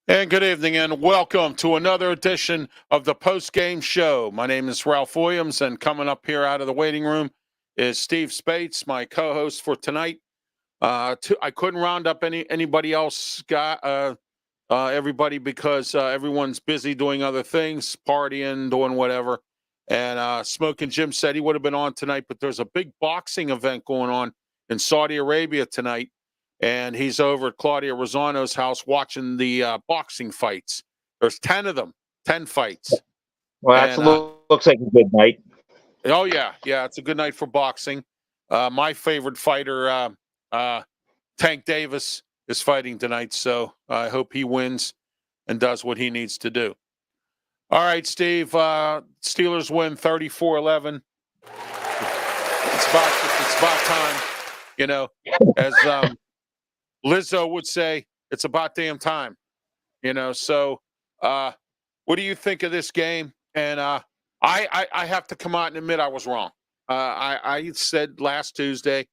And good evening and welcome to another edition of the post-game show. My name is Ralph Williams, and coming up here out of the waiting room is Steve Spates, my co-host for tonight. I couldn't round up anybody else, everybody, because everyone's busy doing other things, partying, doing whatever. And Smoking Jim said he would have been on tonight, but there's a big boxing event going on in Saudi Arabia tonight. And he's over at Claudia Rosano's house watching the boxing fights. There's 10 of them, 10 fights. Well, that looks like a good night. Oh, yeah. Yeah, it's a good night for boxing. My favorite fighter, Tank Davis, is fighting tonight, so I hope he wins and does what he needs to do. All right, Steve, Steelers win 34-11. It's about time, you know, as Lizzo would say, it's about damn time, you know. So what do you think of this game? And I have to come out and admit I was wrong. I said last Tuesday,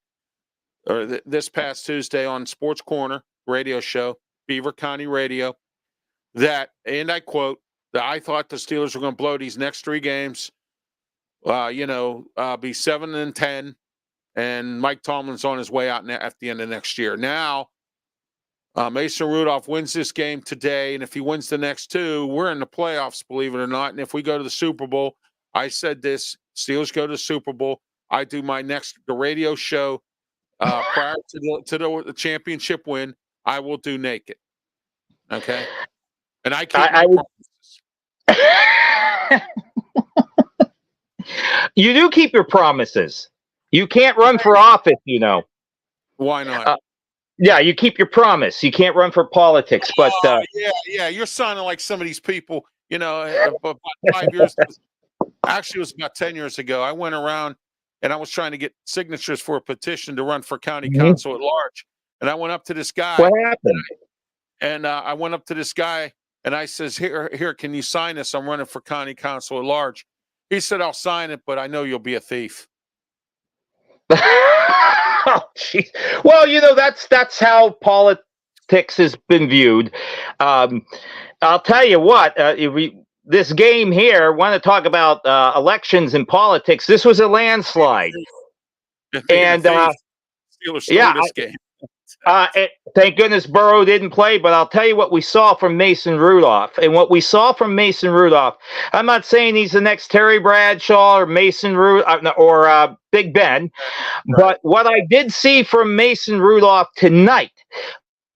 or this past Tuesday on Sports Corner radio show, Beaver County Radio, that, and I quote, that I thought the Steelers were going to blow these next three games, be 7-10, and Mike Tomlin's on his way out at the end of next year. Now, Mason Rudolph wins this game today, and if he wins the next two, we're in the playoffs, believe it or not. And if we go to the Super Bowl, I said this, Steelers go to the Super Bowl, I do the radio show prior to the championship win, I will do naked. Okay? And I keep my promises. You do keep your promises. You can't run for office, you know. Why not? Yeah, you keep your promise. You can't run for politics, but yeah, you're sounding like some of these people. You know, about 5 years. Actually, it was about 10 years ago. I went around and I was trying to get signatures for a petition to run for county council at large. And I went up to this guy. What happened? And I went up to this guy and I says, "Here, can you sign this? I'm running for county council at large." He said, "I'll sign it, but I know you'll be a thief." Oh, well, you know, that's how politics has been viewed. I'll tell you what, this game here, want to talk about elections and politics, this was a landslide. And Steelers stole this game. Thank goodness Burrow didn't play, but I'll tell you what we saw from Mason Rudolph. And what we saw from Mason Rudolph, I'm not saying he's the next Terry Bradshaw or Mason or Big Ben, but what I did see from Mason Rudolph tonight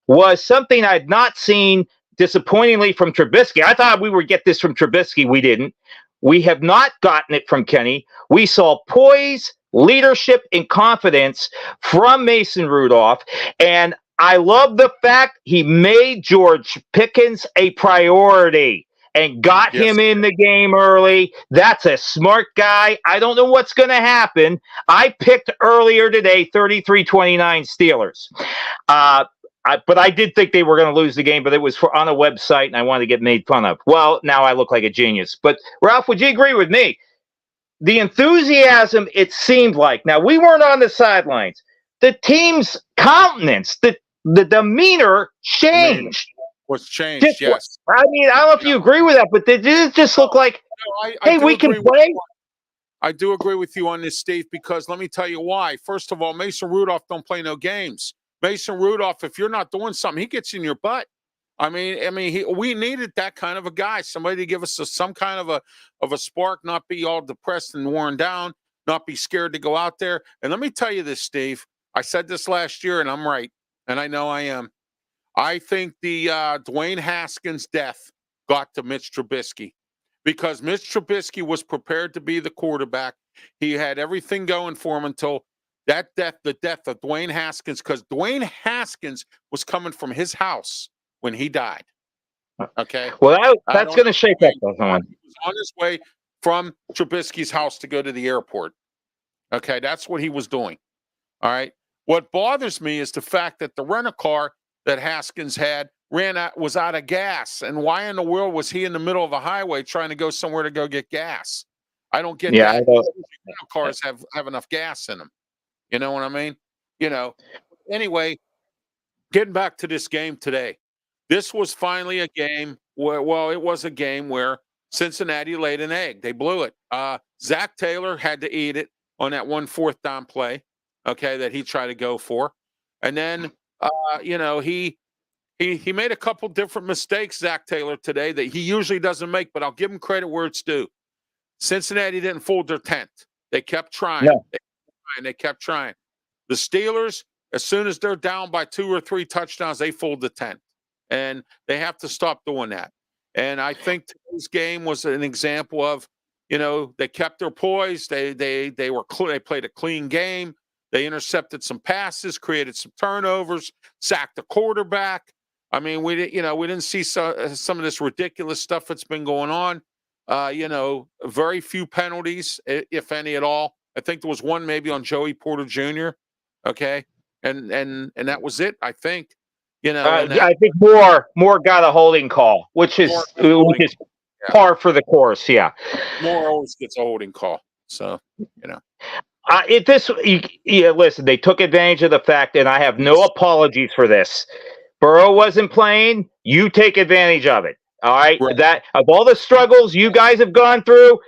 was something I'd not seen, disappointingly, from Trubisky. I thought we would get this from Trubisky. We didn't. We have not gotten it from Kenny. We saw poise, leadership, and confidence from Mason Rudolph. And I love the fact he made George Pickens a priority and got him in the game early. That's a smart guy. I don't know what's going to happen. I picked earlier today 33-29 Steelers. But I did think they were going to lose the game, but it was on a website, and I wanted to get made fun of. Well, now I look like a genius. But, Ralph, would you agree with me? The enthusiasm, it seemed like. Now, we weren't on the sidelines. The team's countenance, the demeanor changed. Was changed, yes. I mean, I don't know if you agree with that, but did it just look like, hey, we can play? I do agree with you on this, Steve, because let me tell you why. First of all, Mason Rudolph don't play no games. Mason Rudolph, if you're not doing something, he gets in your butt. I mean, we needed that kind of a guy, somebody to give us some kind of a spark, not be all depressed and worn down, not be scared to go out there. And let me tell you this, Steve. I said this last year, and I'm right, and I know I am. I think the Dwayne Haskins death got to Mitch Trubisky because Mitch Trubisky was prepared to be the quarterback. He had everything going for him until the death of Dwayne Haskins, because Dwayne Haskins was coming from his house when he died. Okay. Well, that's going to shake up that one. He was on his way from Trubisky's house to go to the airport. Okay, that's what he was doing. All right. What bothers me is the fact that the rent-a-car that Haskins had was out of gas. And why in the world was he in the middle of a highway trying to go somewhere to go get gas? I don't get Yeah, that. I don't. Rental cars have enough gas in them. You know what I mean? You know. Anyway, getting back to this game today. This was finally a game where, well, it was a game where Cincinnati laid an egg. They blew it. Zach Taylor had to eat it on that 1 4th down play, okay, that he tried to go for. And then, you know, he made a couple different mistakes, Zach Taylor, today that he usually doesn't make, but I'll give him credit where it's due. Cincinnati didn't fold their tent. They kept trying. No. They kept trying. The Steelers, as soon as they're down by 2 or 3 touchdowns, they fold the tent. And they have to stop doing that. And I think today's game was an example of, you know, they kept their poise. They played a clean game. They intercepted some passes, created some turnovers, sacked the quarterback. I mean, we didn't see some of this ridiculous stuff that's been going on. You know, very few penalties, if any at all. I think there was one maybe on Joey Porter Jr. Okay, and that was it. I think. You know, I think Moore got a holding call, which is par for the course. Yeah, Moore always gets a holding call. So you know, listen, they took advantage of the fact, and I have no apologies for this. Burrow wasn't playing. You take advantage of it. All right, that of all the struggles you guys have gone through,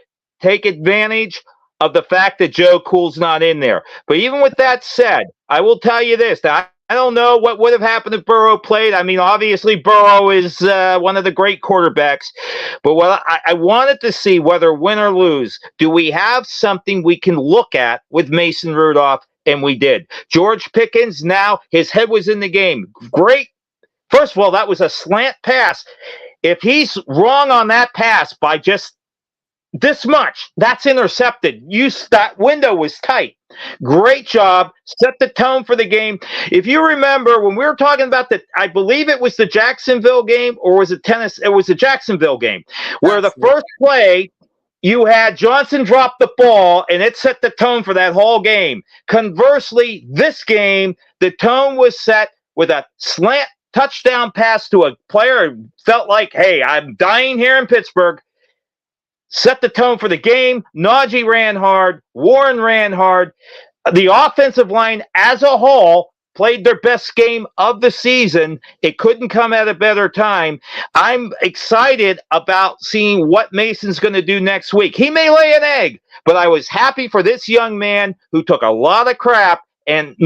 take advantage of the fact that Joe Cool's not in there. But even with that said, I will tell you this: that I don't know what would have happened if Burrow played. I mean, obviously, Burrow is one of the great quarterbacks. But what I wanted to see, whether win or lose, do we have something we can look at with Mason Rudolph? And we did. George Pickens, now his head was in the game. Great. First of all, that was a slant pass. If he's wrong on that pass by just this much, that's intercepted. That window was tight. Great job. Set the tone for the game. If you remember when we were talking about I believe it was the Jacksonville game, or was it tennis? It was the Jacksonville game where the first play you had Johnson drop the ball and it set the tone for that whole game. Conversely, this game, the tone was set with a slant touchdown pass to a player who felt like, hey, I'm dying here in Pittsburgh. Set the tone for the game. Najee ran hard. Warren ran hard. The offensive line as a whole played their best game of the season. It couldn't come at a better time. I'm excited about seeing what Mason's going to do next week. He may lay an egg, but I was happy for this young man who took a lot of crap and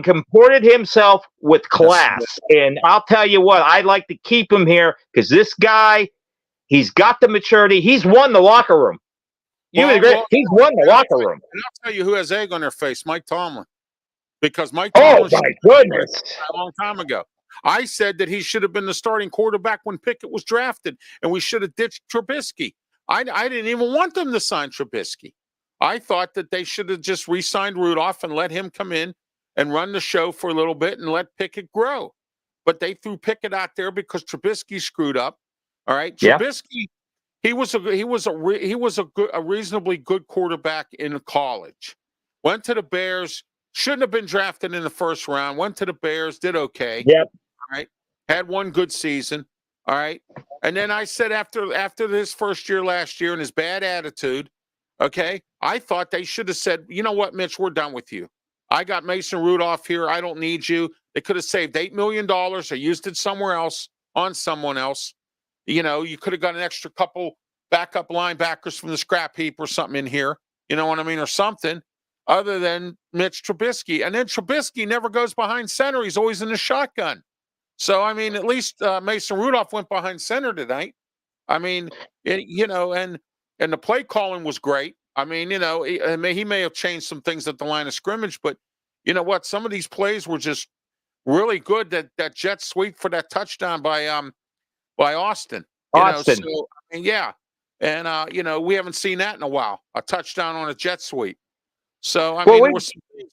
comported himself with class. And I'll tell you what, I'd like to keep him here because this guy, he's got the maturity. He's won the locker room. He's won the locker room. And I'll tell you who has egg on their face, Mike Tomlin. Because Mike Tomlin my goodness, a long time ago. I said that he should have been the starting quarterback when Pickett was drafted, and we should have ditched Trubisky. I didn't even want them to sign Trubisky. I thought that they should have just re-signed Rudolph and let him come in and run the show for a little bit and let Pickett grow. But they threw Pickett out there because Trubisky screwed up. All right, Trubisky, he was a reasonably good quarterback in college. Went to the Bears, shouldn't have been drafted in the first round. Went to the Bears, did okay. Yep. All right, had one good season. All right, and then I said after his first year last year and his bad attitude, okay, I thought they should have said, you know what, Mitch, we're done with you. I got Mason Rudolph here. I don't need you. They could have saved $8 million or used it somewhere else on someone else. You know, you could have got an extra couple backup linebackers from the scrap heap or something in here. You know what I mean? Or something other than Mitch Trubisky. And then Trubisky never goes behind center. He's always in the shotgun. So, I mean, at least Mason Rudolph went behind center tonight. I mean, you know, and the play calling was great. I mean, you know, he may have changed some things at the line of scrimmage, but you know what? Some of these plays were just really good. That jet sweep for that touchdown by Austin. Austin. You know, so, I mean, yeah. And, you know, we haven't seen that in a while, a touchdown on a jet sweep. So, I mean,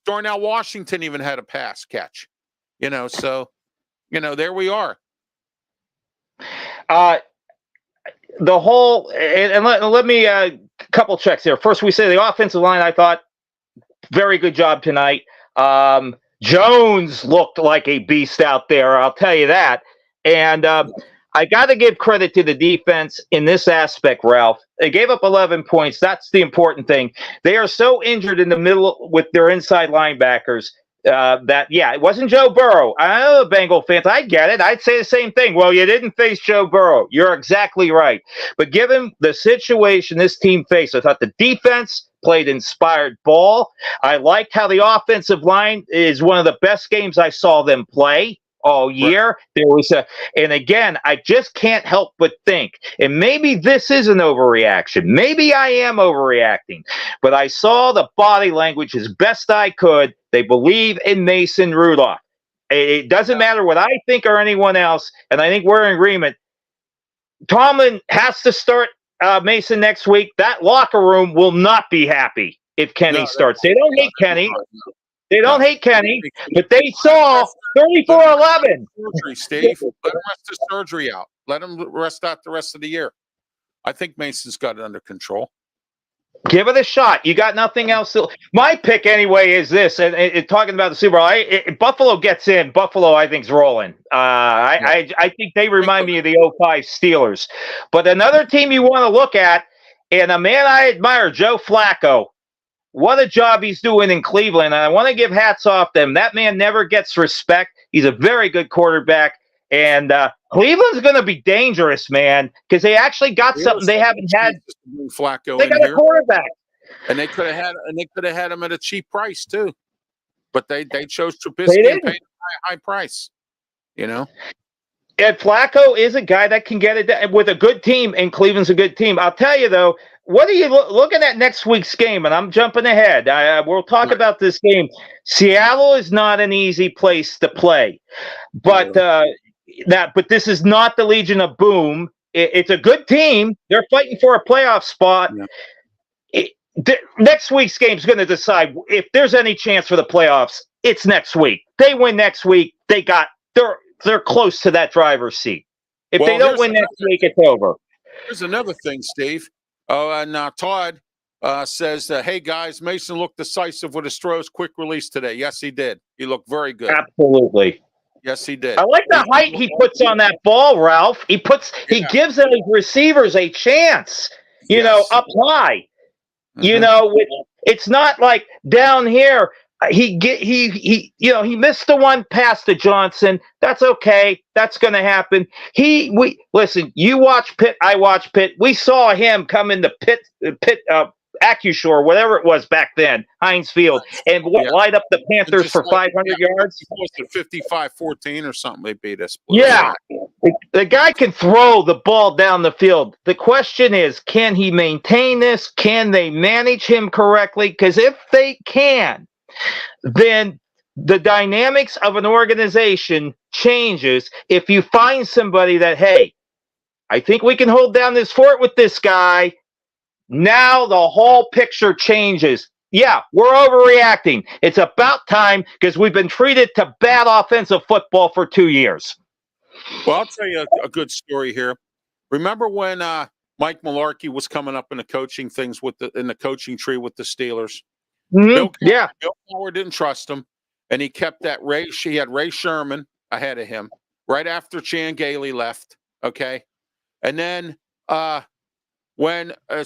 Darnell Washington even had a pass catch, you know, so, you know, there we are. The whole, and let me, couple checks there. First, we say the offensive line, I thought, very good job tonight. Jones looked like a beast out there, I'll tell you that. And I got to give credit to the defense in this aspect, Ralph. They gave up 11 points. That's the important thing. They are so injured in the middle with their inside linebackers it wasn't Joe Burrow. I know the Bengal fans. I get it. I'd say the same thing. Well, you didn't face Joe Burrow. You're exactly right. But given the situation this team faced, I thought the defense played inspired ball. I liked how the offensive line is one of the best games I saw them play all year. Right. There was and again, I just can't help but think, and maybe this is an overreaction. Maybe I am overreacting, but I saw the body language as best I could. They believe in Mason Rudolph. It doesn't matter what I think or anyone else, and I think we're in agreement. Tomlin has to start Mason next week. That locker room will not be happy if Kenny starts. They don't hate Kenny. They don't hate Kenny, but they saw 34-11. Surgery, Steve. Let him rest his surgery out. Let him rest out the rest of the year. I think Mason's got it under control. Give it a shot. You got nothing else. My pick anyway is this, and talking about the Super Bowl, Buffalo gets in. Buffalo, I think, is rolling. I think they remind me of the 05 Steelers. But another team you want to look at, and a man I admire, Joe Flacco. What a job he's doing in Cleveland, and I want to give hats off to him. That man never gets respect. He's a very good quarterback, and Cleveland's going to be dangerous, man, because they actually got something they haven't had. Flacco they got a quarterback, and they could have had him at a cheap price too, but they chose Trubisky and paid a high price. You know. And Flacco is a guy that can get it done with a good team, and Cleveland's a good team. I'll tell you though. What are you looking at next week's game? And I'm jumping ahead. We'll talk about this game. Seattle is not an easy place to play, but but this is not the Legion of Boom. It's a good team. They're fighting for a playoff spot. Yeah. Next week's game is going to decide if there's any chance for the playoffs. It's next week. They win next week. They're close to that driver's seat. If they don't win next week, it's over. Here's another thing, Steve. Oh, and Todd says, hey, guys, Mason looked decisive with his throws, quick release today. Yes, he did. He looked very good. Absolutely. Yes, he did. I like the height he puts on that ball, Ralph. He gives his receivers a chance, you know, up high. Mm-hmm. You know, it's not like down here. He missed the one pass to Johnson. That's okay. That's going to happen. Listen, you watch Pitt, I watch Pitt. We saw him come into Pitt, AccuShore, whatever it was back then, Heinz Field, and light up the Panthers for 500 yards. 55-14 or something. They beat us. Yeah. The guy can throw the ball down the field. The question is, can he maintain this? Can they manage him correctly? Because if they can, then the dynamics of an organization changes if you find somebody that, hey, I think we can hold down this fort with this guy. Now the whole picture changes. Yeah, we're overreacting. It's about time because we've been treated to bad offensive football for 2 years. Well, I'll tell you a good story here. Remember when Mike Mularkey was coming up in the coaching things in the coaching tree with the Steelers? Mm-hmm. Bill Cowher didn't trust him, and he kept that he had Ray Sherman ahead of him right after Chan Gailey left. Okay, and then as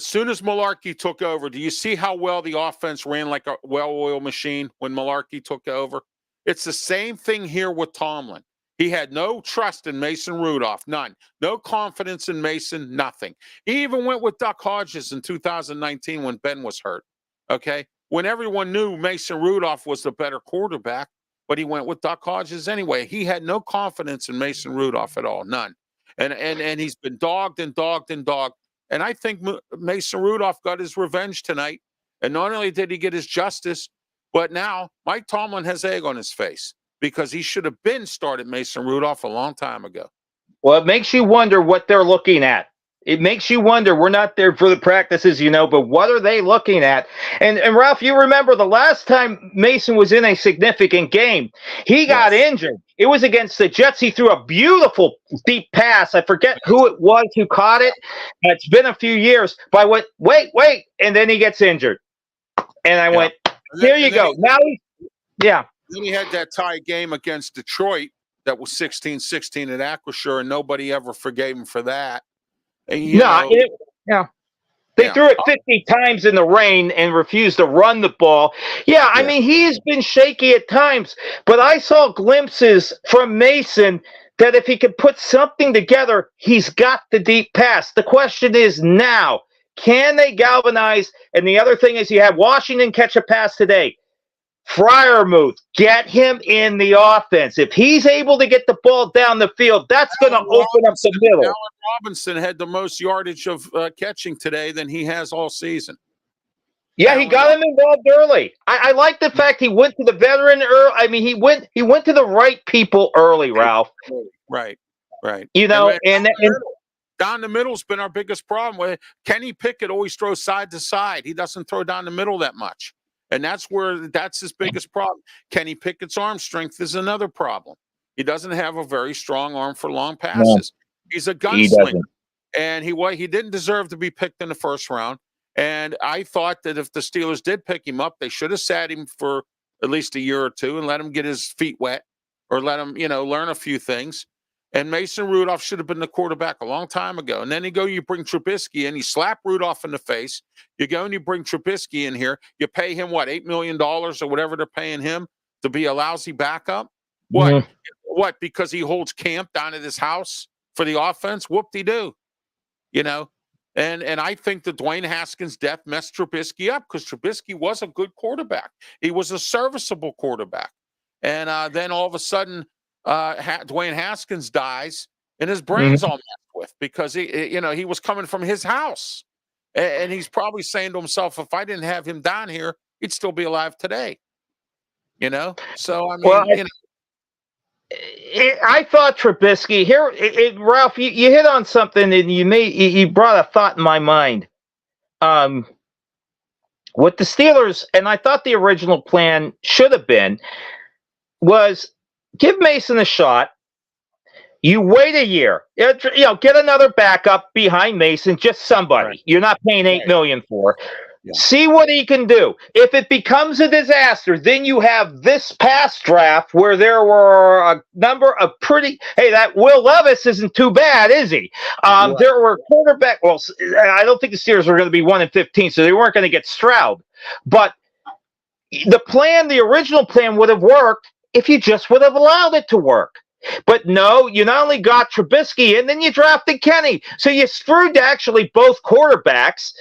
soon as Mularkey took over, do you see how well the offense ran like a well-oiled machine when Mularkey took over? It's the same thing here with Tomlin. He had no trust in Mason Rudolph, none. No confidence in Mason, nothing. He even went with Duck Hodges in 2019 when Ben was hurt. Okay. When everyone knew Mason Rudolph was the better quarterback, but he went with Duck Hodges anyway. He had no confidence in Mason Rudolph at all, none. And he's been dogged and dogged and dogged. And I think Mason Rudolph got his revenge tonight. And not only did he get his justice, but now Mike Tomlin has egg on his face because he should have been started Mason Rudolph a long time ago. Well, it makes you wonder what they're looking at. It makes you wonder. We're not there for the practices, but what are they looking at? And Ralph, you remember the last time Mason was in a significant game, he got injured. It was against the Jets. He threw a beautiful deep pass. I forget who it was who caught it. It's been a few years. But I went, wait, and then he gets injured. And I went, here you go. Now, Then he had that tie game against Detroit that was 16-16 at Acrisure, and nobody ever forgave him for that. And, yeah. They threw it 50 times in the rain and refused to run the ball. Yeah, I mean, he's been shaky at times, but I saw glimpses from Mason that if he can put something together, he's got the deep pass. The question is now, can they galvanize? And the other thing is you have Washington catch a pass today. Freiermuth, get him in the offense. If he's able to get the ball down the field, that's going to open up the middle. Allen Robinson had the most yardage of catching today than he has all season. Yeah, he got him involved early. I like the fact he went to the veteran early. I mean, he went to the right people early, Ralph. Right. You know, and down the middle's been our biggest problem. Kenny Pickett always throws side to side. He doesn't throw down the middle that much. And that's his biggest problem. Kenny Pickett's arm strength is another problem. He doesn't have a very strong arm for long passes. No, he's a gunslinger. And he didn't deserve to be picked in the first round. And I thought that if the Steelers did pick him up, they should have sat him for at least a year or two and let him get his feet wet or let him, learn a few things. And Mason Rudolph should have been the quarterback a long time ago. And then you bring Trubisky in, you slap Rudolph in the face. You go and you bring Trubisky in here. You pay him, $8 million or whatever they're paying him to be a lousy backup? What? Mm-hmm. What? Because he holds camp down at his house for the offense? Whoop-de-doo. And I think the Dwayne Haskins death messed Trubisky up because Trubisky was a good quarterback. He was a serviceable quarterback. And then all of a sudden, Dwayne Haskins dies and his brain's all messed with because he was coming from his house, and he's probably saying to himself, if I didn't have him down here, he'd still be alive today. So I mean, I thought Trubisky here, Ralph, you hit on something, and you brought a thought in my mind. With the Steelers, and I thought the original plan should have been was give Mason a shot. You wait a year. Get another backup behind Mason, just somebody. Right. You're not paying $8 million for. Yeah. See what he can do. If it becomes a disaster, then you have this past draft where there were a number of that Will Levis isn't too bad, is he? Right. There were quarterback. Well, I don't think the Steelers were going to be 1-15, so they weren't going to get Stroud. But the original plan would have worked if you just would have allowed it to work. But no, you not only got Trubisky and then you drafted Kenny. So you screwed actually both quarterbacks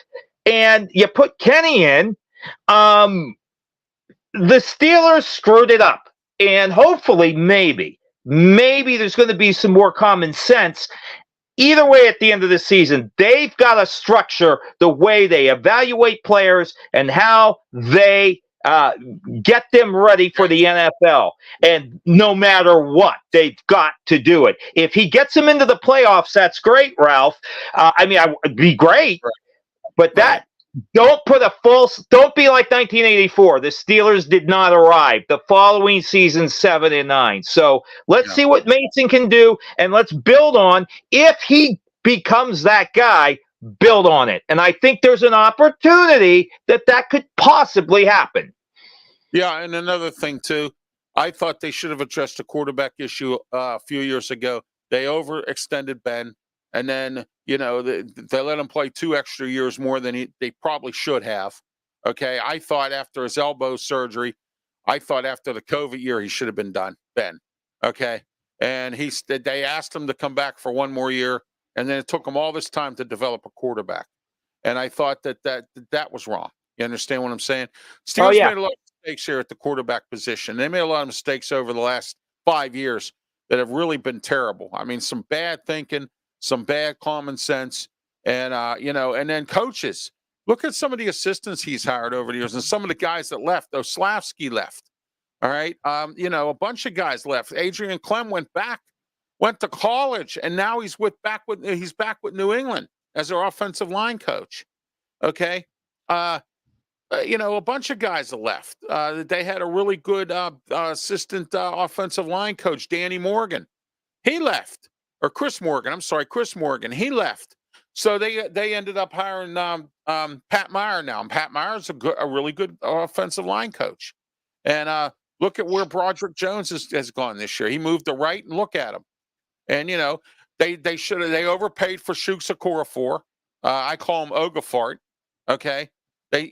and you put Kenny in. The Steelers screwed it up. And hopefully, maybe there's going to be some more common sense. Either way, at the end of the season, they've got to structure the way they evaluate players and how they get them ready for the NFL. And no matter what, they've got to do it. If he gets them into the playoffs, that's great, Ralph. It'd be great. Right. But don't be like 1984. The Steelers did not arrive. The following season, 7-9. So let's see what Mason can do, and let's build on. If he becomes that guy, build on it. And I think there's an opportunity that could possibly happen. Yeah, and another thing, too, I thought they should have addressed the quarterback issue a few years ago. They overextended Ben, and then, they let him play 2 extra years more than they probably should have. Okay, I thought after his elbow surgery, after the COVID year, he should have been done, Ben. Okay, and they asked him to come back for 1 more year. And then it took them all this time to develop a quarterback. And I thought that was wrong. You understand what I'm saying? Steelers made a lot of mistakes here at the quarterback position. They made a lot of mistakes over the last 5 years that have really been terrible. I mean, some bad thinking, some bad common sense, and, and then coaches. Look at some of the assistants he's hired over the years and some of the guys that left. Oslavsky left. All right. A bunch of guys left. Adrian Clem went to college, and now he's back with New England as their offensive line coach. Okay, a bunch of guys have left. They had a really good assistant offensive line coach, Danny Morgan. He left, or Chris Morgan. I'm sorry, Chris Morgan. He left. So they ended up hiring Pat Meyer now, and Pat Meyer's a really good offensive line coach. And Look at where Broderick Jones has gone this year. He moved to right, and look at him. And they should have overpaid for Shooks Okorafor. I call him Ogafart. Okay, they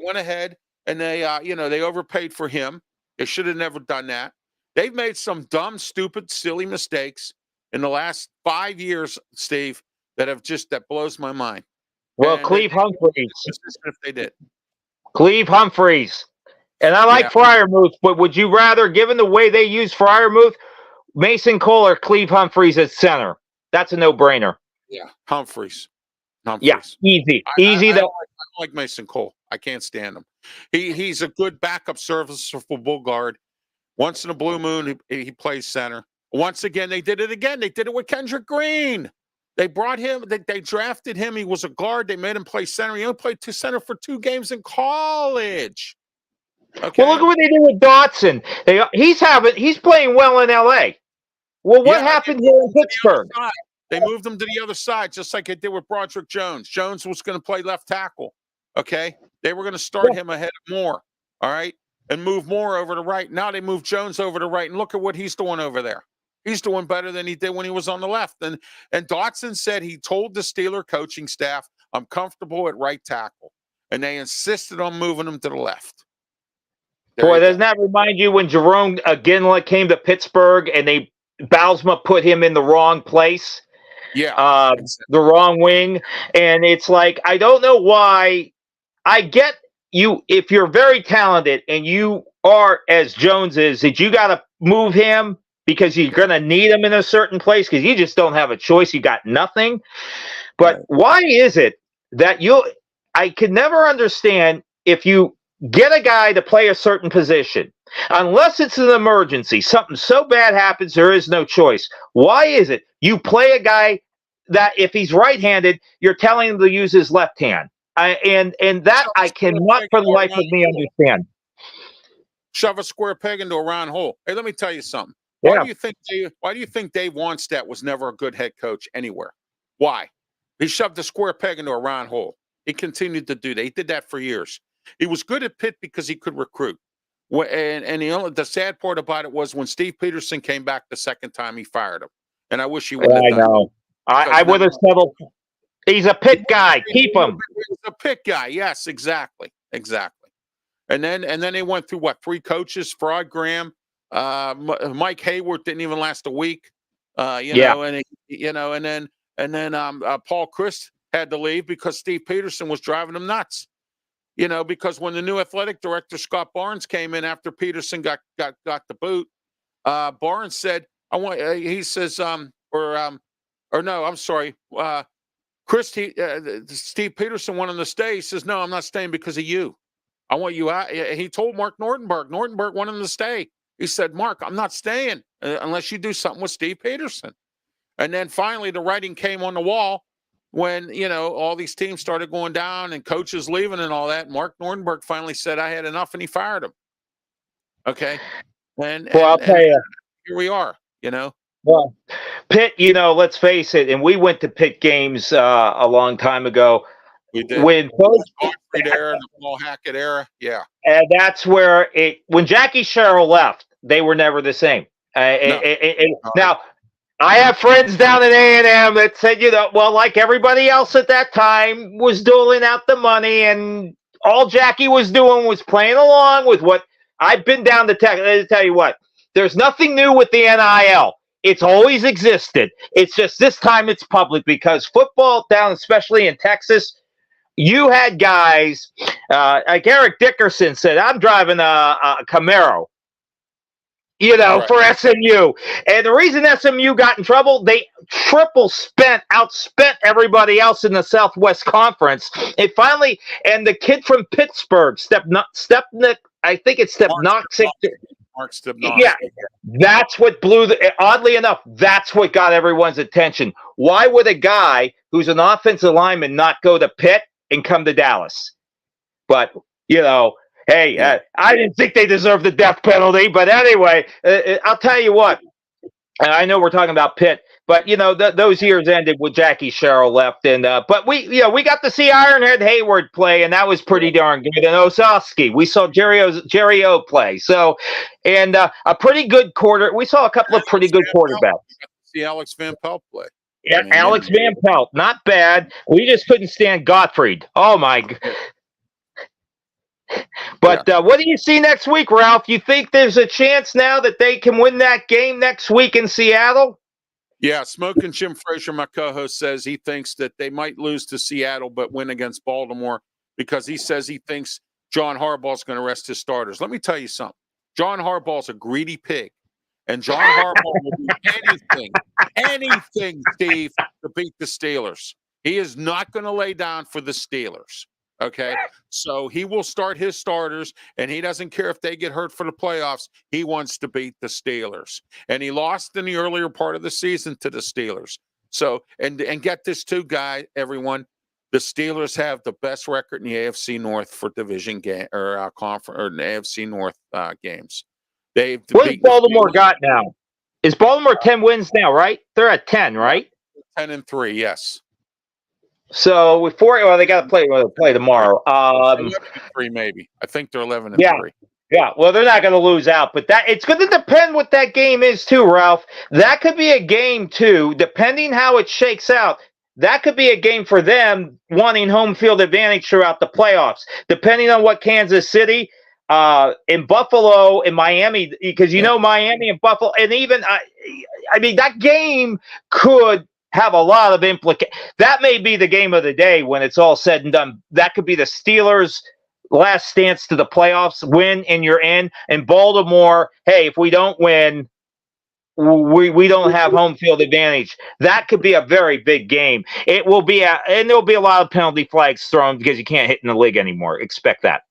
went ahead and they overpaid for him. They should have never done that. They've made some dumb, stupid, silly mistakes in the last 5 years, Steve, that blows my mind. Well, And Cleve Humphreys. If they did. Cleve Humphreys. And I like Freiermuth, but would you rather, given the way they use Freiermuth, Mason Cole or Cleve Humphreys at center? That's a no-brainer. Yeah, Humphreys. Yeah, easy. I don't like Mason Cole. I can't stand him. He's a good backup serviceable bull guard. Once in a blue moon, he plays center. Once again, they did it again. They did it with Kendrick Green. They brought him. They drafted him. He was a guard. They made him play center. He only played center for 2 games in college. Okay. Well, look at what they did with Dotson. He's playing well in L.A. Well, what happened here in Pittsburgh? They moved him to the other side, just like they did with Broderick Jones. Jones was going to play left tackle. Okay. They were going to start him ahead of Moore. All right. And move Moore over to right. Now they move Jones over to right. And look at what he's doing over there. He's doing better than he did when he was on the left. And Dotson said he told the Steeler coaching staff, I'm comfortable at right tackle. And they insisted on moving him to the left. Boy, doesn't that remind you when Jerome Ginla came to Pittsburgh and Balsma put him in the wrong place? Yeah. The wrong wing. And it's like, I don't know why. I get you, if you're very talented and you are, as Jones is, that you got to move him because you're going to need him in a certain place because you just don't have a choice. You got nothing. But why is it that I could never understand if you get a guy to play a certain position, unless it's an emergency, something so bad happens, there is no choice. Why is it you play a guy that if he's right-handed, you're telling him to use his left hand? And that I cannot for the life of me understand. Shove a square peg into a round hole. Hey, let me tell you something. Why do you think Dave Wannstedt was never a good head coach anywhere? Why? He shoved a square peg into a round hole. He continued to do that. He did that for years. He was good at Pitt because he could recruit. And the sad part about it was when Steve Peterson came back the second time, he fired him. And I wish he would have done it. I know. I would have settled. He's a Pitt guy. Keep him. He's a Pitt guy. Yes, exactly. And then they went through 3 coaches? Fraud Graham, Mike Hayward didn't even last a week. And then Paul Chryst had to leave because Steve Peterson was driving him nuts. Because when the new athletic director Scott Barnes came in after Peterson got the boot, Barnes said, Steve Peterson wanted him to stay. He says, no, I'm not staying because of you. I want you out. He told Mark Nordenberg. Nordenberg wanted him to stay. He said, Mark, I'm not staying unless you do something with Steve Peterson. And then finally the writing came on the wall when, all these teams started going down and coaches leaving and all that. Mark Nordenberg finally said, I had enough, and he fired him. Okay. I'll tell you. Here we are, Well, Pitt, let's face it, and we went to Pitt games a long time ago. We did. When era, the Paul Hackett era, yeah. And that's where when Jackie Sherrill left, they were never the same. Now, I have friends down at A&M that said, like everybody else at that time was doling out the money, and all Jackie was doing was playing along with what I've been down to tell you what, there's nothing new with the NIL. It's always existed. It's just this time it's public because football down, especially in Texas, you had guys like Eric Dickerson said, I'm driving a Camaro, for SMU. And the reason SMU got in trouble, they outspent everybody else in the Southwest Conference. It finally, and the kid from Pittsburgh, Stepnick, I think it's Stepnock. Mark Stepnock. Yeah, that's what oddly enough, that's what got everyone's attention. Why would a guy who's an offensive lineman not go to Pitt and come to Dallas? But, hey, I didn't think they deserved the death penalty. But anyway, I'll tell you what, and I know we're talking about Pitt, But those years ended with Jackie Sherrill left, and but we got to see Ironhead Hayward play, and that was pretty darn good. And Osowski, we saw Jerry O play. So, and a pretty good quarter. We saw a couple of pretty good quarterbacks. See Alex Van Pelt play. Yeah, Alex Van Pelt, not bad. We just couldn't stand Gottfried. Oh my! But what do you see next week, Ralph? You think there's a chance now that they can win that game next week in Seattle? Yeah, Smoking Jim Frazier, my co-host, says he thinks that they might lose to Seattle but win against Baltimore because he says he thinks John Harbaugh's going to rest his starters. Let me tell you something. John Harbaugh's a greedy pig, and John Harbaugh will do anything, Steve, to beat the Steelers. He is not going to lay down for the Steelers. Okay, so he will start his starters, and he doesn't care if they get hurt for the playoffs. He wants to beat the Steelers, and he lost in the earlier part of the season to the Steelers. So, and get this too, everyone, the Steelers have the best record in the AFC North for division game or conference or the AFC North games. What has Baltimore got now? Is Baltimore 10 wins now? Right, they're at 10, right? 10-3, yes. So with they got to play tomorrow. 11-3 maybe. I think they're 11-3. Yeah. Well, they're not going to lose out, but it's going to depend what that game is too, Ralph. That could be a game too, depending how it shakes out. That could be a game for them wanting home field advantage throughout the playoffs, depending on what Kansas City, in Buffalo, in Miami, because Miami and Buffalo, and even I mean that game could have a lot of implications. That may be the game of the day when it's all said and done. That could be the Steelers' last stance to the playoffs, win and you're in. And Baltimore, hey, if we don't win, we don't have home field advantage. That could be a very big game. It will be, and there'll be a lot of penalty flags thrown because you can't hit in the league anymore. Expect that.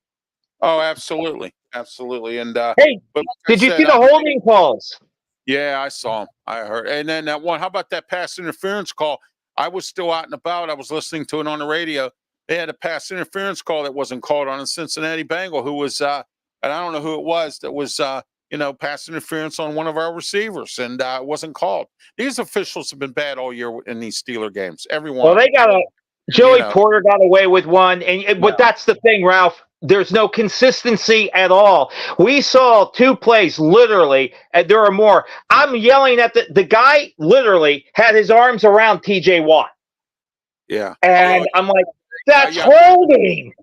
Oh, absolutely. And hey, did you see the holding calls? Yeah, I saw him. I heard. And then that one, how about that pass interference call? I was still out and about. I was listening to it on the radio. They had a pass interference call that wasn't called on a Cincinnati Bengal who was, and I don't know who it was, that was, pass interference on one of our receivers, and it wasn't called. These officials have been bad all year in these Steeler games. Everyone. Well, they got Joey Porter got away with one, but that's the thing, Ralph. There's no consistency at all. We saw two plays, literally, and there are more. I'm yelling at the guy, literally, had his arms around TJ Watt. Yeah. And I'm like, that's holding.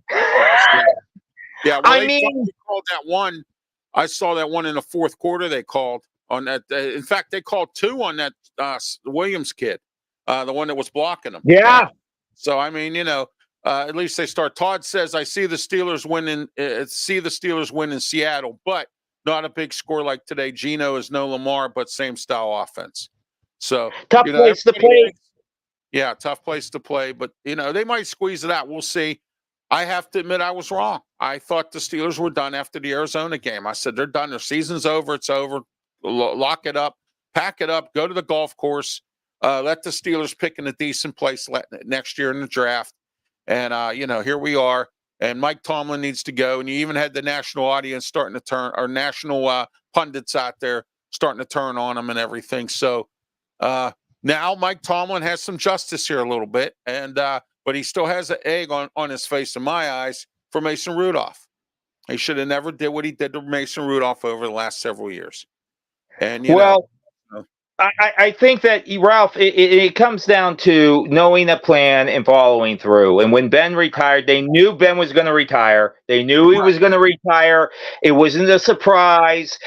Yeah. Well, they called that one. I saw that one in the fourth quarter they called on that. In fact, they called two on that Williams kid, the one that was blocking him. Yeah. So, I mean, at least they start. Todd says, I see the Steelers win in Seattle, but not a big score like today. Geno is no Lamar, but same style offense. So tough place to play. Yeah, tough place to play, but they might squeeze it out. We'll see. I have to admit I was wrong. I thought the Steelers were done after the Arizona game. I said they're done. Their season's over. It's over. Lock it up, pack it up, go to the golf course. Let the Steelers pick in a decent place next year in the draft. And, here we are. And Mike Tomlin needs to go. And you even had the national audience starting to turn, or national pundits out there starting to turn on him and everything. So now Mike Tomlin has some justice here a little bit. And but he still has an egg on his face, in my eyes, for Mason Rudolph. He should have never did what he did to Mason Rudolph over the last several years. And, I think that, Ralph, it comes down to knowing a plan and following through. And when Ben retired, they knew Ben was going to retire. They knew he was going to retire. It wasn't a surprise.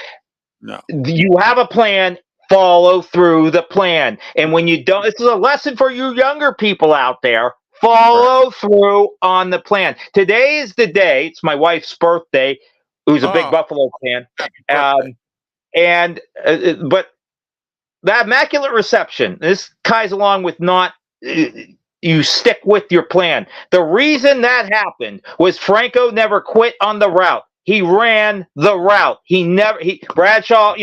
No. You have a plan, follow through the plan. And when you don't, this is a lesson for you younger people out there. Follow through on the plan. Today is the day. It's my wife's birthday, who's a big Buffalo fan. But that immaculate reception, this ties along with not you stick with your plan. The reason that happened was Franco never quit on the route. He ran the route. Bradshaw,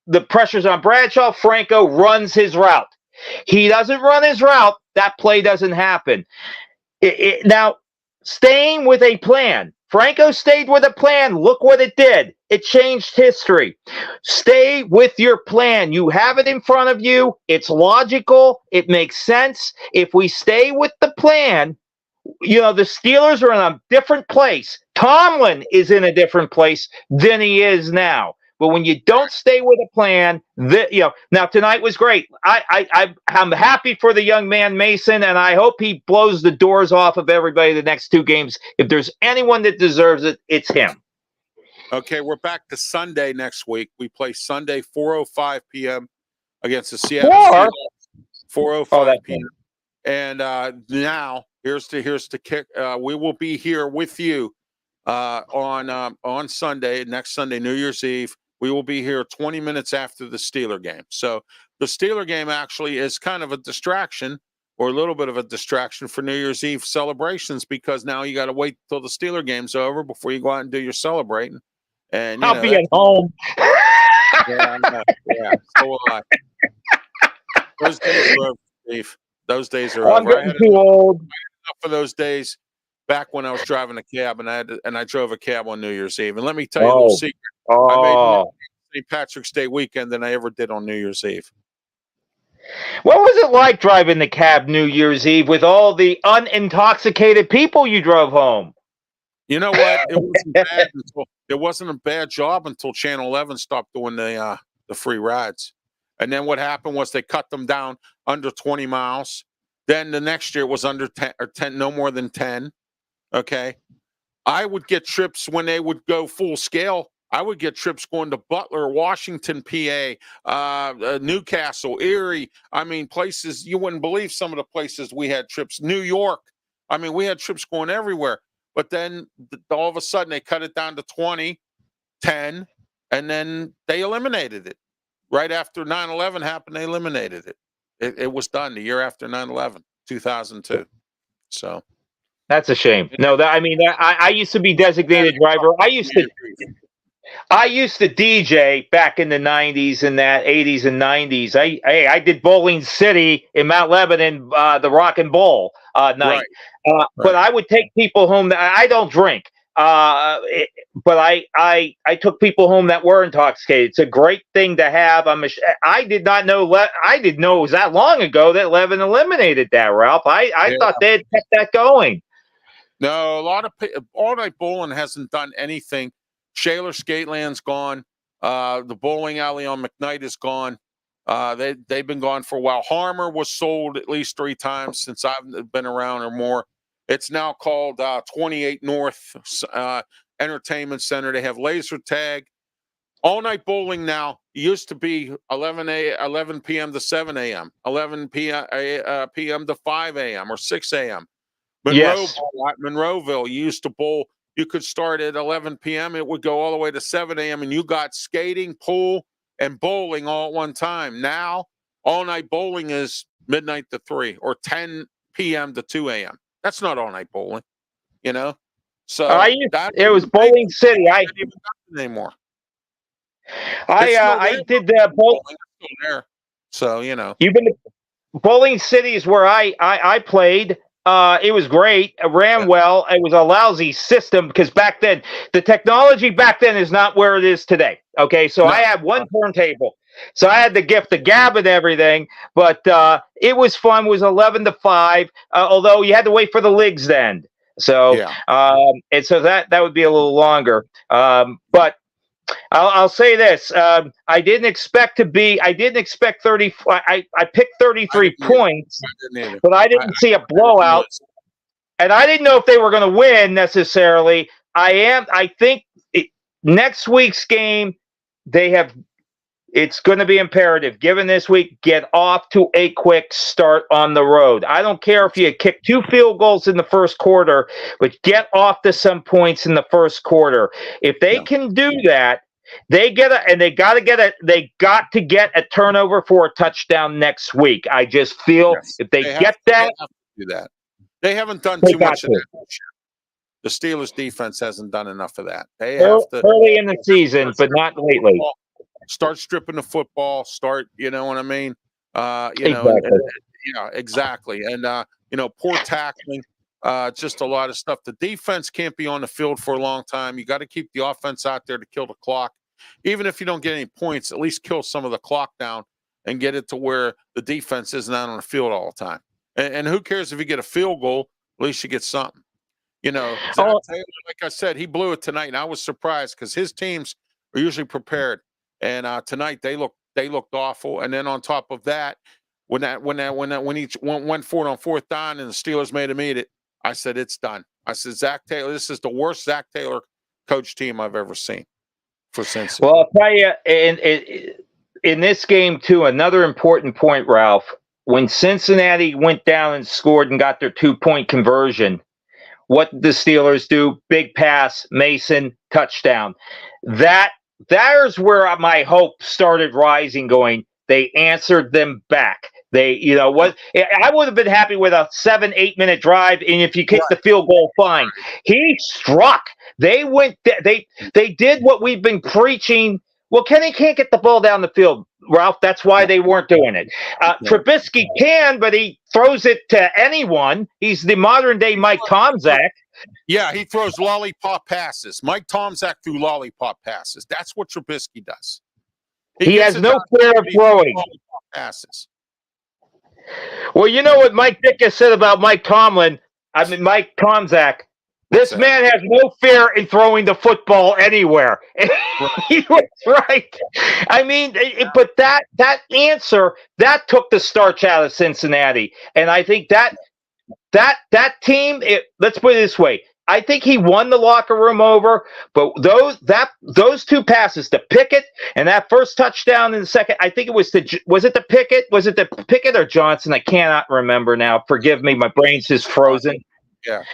the pressure's on Bradshaw. Franco runs his route. He doesn't run his route. That play doesn't happen. Now, staying with a plan. Franco stayed with a plan. Look what it did. It changed history. Stay with your plan. You have it in front of you. It's logical. It makes sense. If we stay with the plan, the Steelers are in a different place. Tomlin is in a different place than he is now. But when you don't stay with a plan, now tonight was great. I'm happy for the young man Mason, and I hope he blows the doors off of everybody the next 2 games. If there's anyone that deserves it, it's him. Okay, we're back to Sunday next week. We play Sunday 4:05 p.m. against the Seattle Seahawks. 4:05 p.m. And now here's the kick. We will be here with you on Sunday, next Sunday, New Year's Eve. We will be here 20 minutes after the Steeler game. So the Steeler game actually is kind of a distraction, or a little bit of a distraction for New Year's Eve celebrations, because now you got to wait till the Steeler game's over before you go out and do your celebrating. And I'll be at home. Yeah, so will I. Those days are over, Steve. Those days are I'm over. getting too old. I had enough for those days back when I was driving a cab, and I drove a cab on New Year's Eve. And let me tell you a little secret. I made more St. Patrick's Day weekend than I ever did on New Year's Eve. What was it like driving the cab New Year's Eve with all the unintoxicated people you drove home? You know what? It wasn't a bad job until Channel 11 stopped doing the free rides. And then what happened was they cut them down under 20 miles. Then the next year it was under 10 or 10, no more than 10. Okay. I would get trips when they would go full scale. I would get trips going to Butler, Washington, PA, Newcastle, Erie. I mean, places you wouldn't believe some of the places we had trips. New York. I mean, we had trips going everywhere. But then all of a sudden they cut it down to 20, 10, and then they eliminated it. Right after 9/11 happened, they eliminated it. It was done the year after 9/11, 2002. So that's a shame. No, I used to be designated driver. I used to DJ back in the 90s and that 80s and 90s. I did Bowling City in Mount Lebanon, the Rock and Bowl night. Right. But I would take people home. I don't drink. But I took people home that were intoxicated. It's a great thing to have. I did not know. I didn't know it was that long ago that Levin eliminated that, Ralph. I thought they had kept that going. No, a lot of All Night Bowling hasn't done anything. Shaler Skateland's gone. The bowling alley on McKnight is gone. They've been gone for a while. Harmer was sold at least 3 times since I've been around or more. It's now called 28 North Entertainment Center. They have laser tag. All Night Bowling now used to be 11 p.m. to 7 a.m., 11 p.m. to 5 a.m. or 6 a.m. Monroeville, you used to bowl. You could start at 11 p.m. It would go all the way to 7 a.m. and you got skating, pool, and bowling all at one time. Now, All Night Bowling is midnight to 3 or 10 p.m. to 2 a.m. That's not all night bowling, So it was Bowling City. Anymore. I did the bowling there, so You've been to Bowling City is where I played. It was great. It ran well. It was a lousy system because back then the technology back then is not where it is today. Okay, so I had one turntable. So I had the gift of gab and everything, but it was fun. It was 11 to 5, although you had to wait for the leagues to end. So, and so that would be a little longer. But I'll say this: I didn't expect 30. I picked 33 points, but I didn't see a blowout, and I didn't know if they were going to win necessarily. I think next week's game, it's going to be imperative, given this week, get off to a quick start on the road. I don't care if you kick 2 field goals in the first quarter, but get off to some points in the first quarter. If they can do that, they got to get a turnover for a touchdown next week. I just feel if they get that, they have to do that. They haven't done too much of that this year. The Steelers defense hasn't done enough of that. They have to early in the season, but not lately. Start stripping the football. You know what I mean? Exactly. Exactly. And poor tackling. Just a lot of stuff. The defense can't be on the field for a long time. You got to keep the offense out there to kill the clock. Even if you don't get any points, at least kill some of the clock down and get it to where the defense isn't out on the field all the time. And who cares if you get a field goal? At least you get something. You know, Zach Taylor, like I said, he blew it tonight, and I was surprised because his teams are usually prepared. And tonight they looked awful. And then on top of that, when each went for it on fourth down and the Steelers made him eat it, I said it's done. I said Zach Taylor, this is the worst Zach Taylor coach team I've ever seen for Cincinnati. Well, I'll tell you, in this game too, another important point, Ralph. When Cincinnati went down and scored and got their 2-point conversion, what did the Steelers do? Big pass, Mason, touchdown. There's where my hope started rising, going, they answered them back. They, I would have been happy with a 7-8 minute drive, and if you kick the field goal, fine. He struck. They did what we've been preaching. Well, Kenny can't get the ball down the field, Ralph. That's why they weren't doing it. Trubisky can, but he throws it to anyone. He's the modern day Mike Tomczak. Yeah, he throws lollipop passes. Mike Tomczak threw lollipop passes. That's what Trubisky does. He has no fear of throwing passes. Well, you know what Mike Ditka said about Mike Tomczak? This man has no fear in throwing the football anywhere. He was right. I mean, but that answer, that took the starch out of Cincinnati. And I think that team, let's put it this way. I think he won the locker room over, but those two passes, the Pickett and that first touchdown in the second, I think it was the Pickett? Was it the Pickett or Johnson? I cannot remember now. Forgive me, my brain's just frozen. Yeah.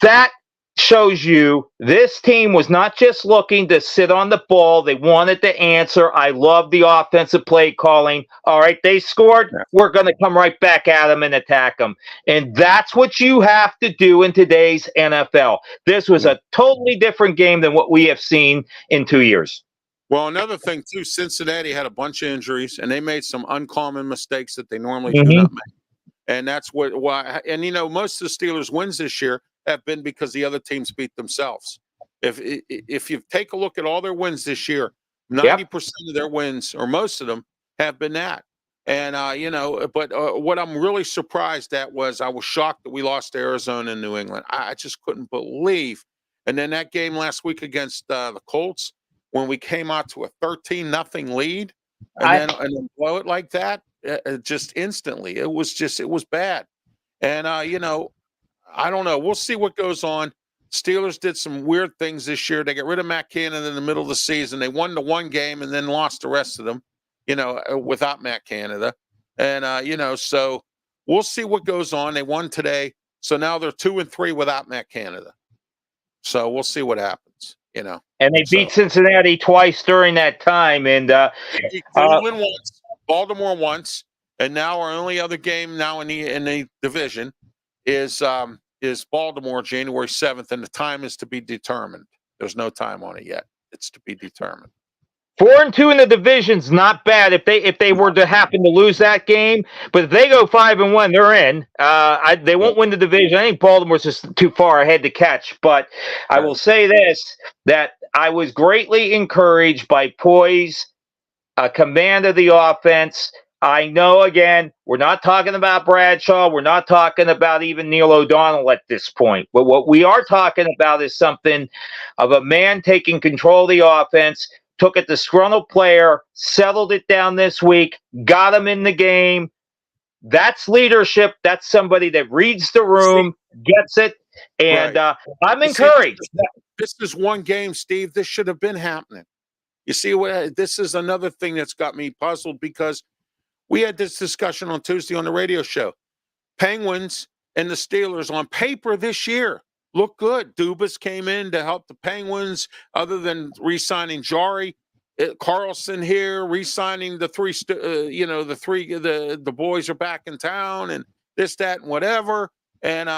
That shows you this team was not just looking to sit on the ball. They wanted to answer. I love the offensive play calling. All right, they scored. Yeah. We're going to come right back at them and attack them. And that's what you have to do in today's NFL. This was a totally different game than what we have seen in 2 years. Well, another thing, too, Cincinnati had a bunch of injuries, and they made some uncommon mistakes that they normally do not make. And that's why. And, most of the Steelers' wins this year have been because the other teams beat themselves. If you take a look at all their wins this year, 90% of their wins, or most of them, have been that. And, but what I'm really surprised at was I was shocked that we lost to Arizona and New England. I just couldn't believe. And then that game last week against the Colts, when we came out to a 13-0 lead and then blow it like that, just instantly. It was bad. And, I don't know. We'll see what goes on. Steelers did some weird things this year. They got rid of Matt Canada in the middle of the season. They won the one game and then lost the rest of them, without Matt Canada. And, so we'll see what goes on. They won today. So now they're 2-3 without Matt Canada. So we'll see what happens, And they beat Cincinnati twice during that time. And Cleveland once, Baltimore once, and now our only other game now in the division is Baltimore, January 7th, and the time is to be determined. There's no time on it yet. It's to be determined. 4-2 in the division's not bad if they were to happen to lose that game. But if they go 5-1, they're in. They won't win the division. I think Baltimore's just too far ahead to catch. But I will say this, that I was greatly encouraged by poise, command of the offense. I know, again, we're not talking about Bradshaw. We're not talking about even Neil O'Donnell at this point. But what we are talking about is something of a man taking control of the offense, took a disgruntled player, settled it down this week, got him in the game. That's leadership. That's somebody that reads the room, gets it, and I'm encouraged. This is one game, Steve. This should have been happening. You see, this is another thing that's got me puzzled because we had this discussion on Tuesday on the radio show. Penguins and the Steelers on paper this year look good. Dubas came in to help the Penguins, other than re-signing Jari. Carlson here, re-signing the three, the boys are back in town and this, that, and whatever. And,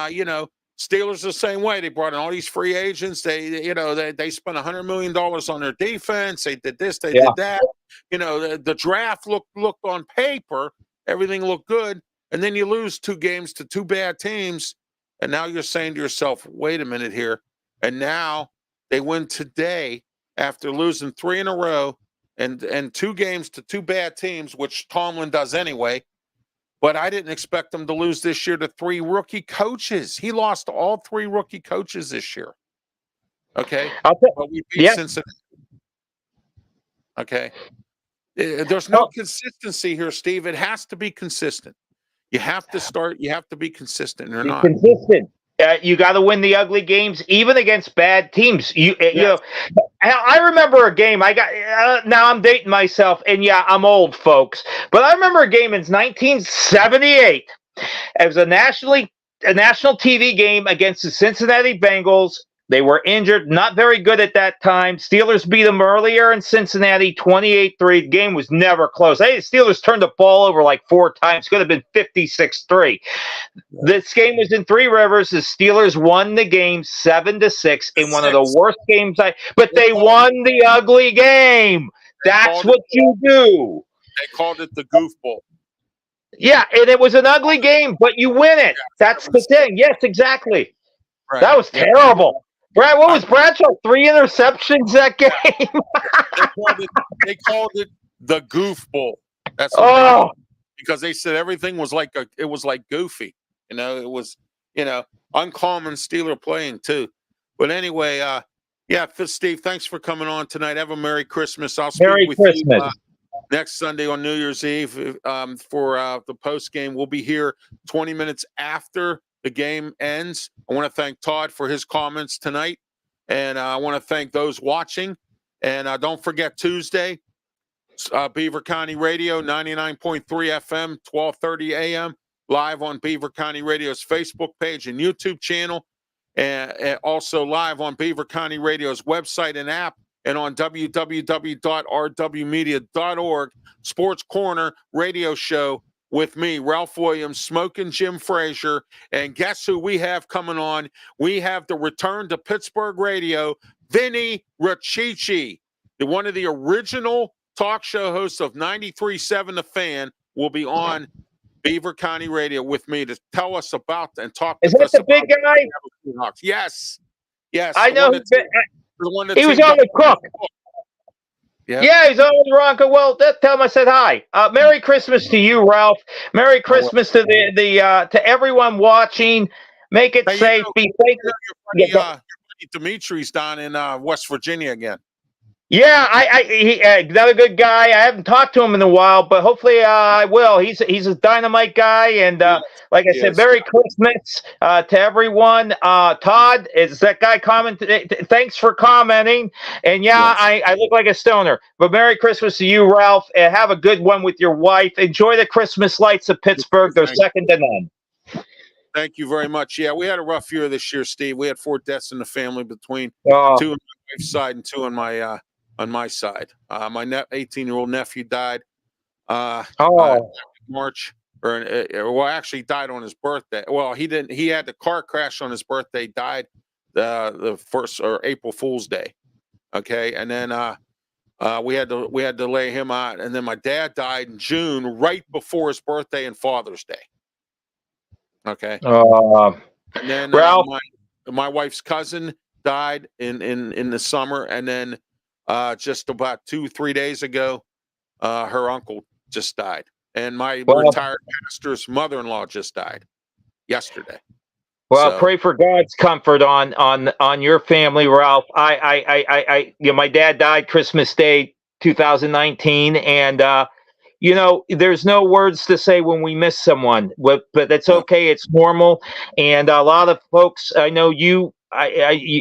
Steelers the same way. They brought in all these free agents. They spent $100 million on their defense. They did this, they did that. The draft looked on paper, everything looked good. And then you lose two games to two bad teams. And now you're saying to yourself, wait a minute here. And now they win today after losing 3 in a row and 2 games to 2 bad teams, which Tomlin does anyway. But I didn't expect them to lose this year to 3 rookie coaches. He lost all 3 rookie coaches this year. Okay. But we beat Cincinnati. Okay. There's no consistency here, Steve. It has to be consistent. You have to be consistent. You're not consistent. You got to win the ugly games, even against bad teams. You know, I remember a game. I got now. I'm dating myself, and yeah, I'm old, folks. But I remember a game in 1978. It was a national TV game against the Cincinnati Bengals. They were injured, not very good at that time. Steelers beat them earlier in Cincinnati, 28-3. The game was never close. Hey, the Steelers turned the ball over like 4 times. Could have been 56-3. This game was in Three Rivers. The Steelers won the game 7-6 in one of the worst games. But they won the ugly game. That's what you do. They called it the goofball. Yeah, and it was an ugly game, but you win it. That's the thing. Yes, exactly. Right. That was terrible. Brad, what was Bradshaw? 3 interceptions that game. they called it the goofball. That's because they said everything was like goofy. You know, it was uncommon Steeler playing too. But anyway, Steve, thanks for coming on tonight. Have a Merry Christmas. I'll speak with you next Sunday on New Year's Eve for the post game. We'll be here 20 minutes after the game ends. I want to thank Todd for his comments tonight, and I want to thank those watching. And don't forget Tuesday, Beaver County Radio, 99.3 FM, 12:30 a.m., live on Beaver County Radio's Facebook page and YouTube channel, and also live on Beaver County Radio's website and app, and on www.rwmedia.org. Sports Corner radio show with me, Ralph Williams, Smoking Jim Frazier. And guess who we have coming on? We have the return to Pittsburgh radio, Vinny Riccici, one of the original talk show hosts of 93.7 The Fan, will be on Beaver County Radio with me to tell us about and talk to us about. Is that the big guy? Yes. I know. He was on the Cook. Yeah, he's on the Ronco. Well, tell him I said hi. Merry Christmas to you, Ralph. Merry Christmas to to everyone watching. Make it safe. Be safe. Your buddy Dimitri's down in West Virginia again. Yeah, he another good guy. I haven't talked to him in a while, but hopefully I will. He's a dynamite guy, and like I said, Merry Christmas to everyone. Todd, is that guy commenting? Thanks for commenting. And I look like a stoner, but Merry Christmas to you, Ralph, and have a good one with your wife. Enjoy the Christmas lights of Pittsburgh. They're second to none. Thank you very much. Yeah, we had a rough year this year, Steve. We had 4 deaths in the family between 2 on my wife's side and 2 on my side. My 18-year-old nephew died March, actually died on his birthday. Well, he didn't. He had the car crash on his birthday. Died the first or April Fool's Day. Okay, and then we had to lay him out, and then my dad died in June, right before his birthday and Father's Day. Okay, and then my wife's cousin died in the summer, and then just about 2-3 days ago, her uncle just died, and my retired pastor's mother-in-law just died yesterday. Well, pray for God's comfort on your family, Ralph. My dad died Christmas Day 2019, and there's no words to say when we miss someone, but that's okay. It's normal, and a lot of folks, I know you.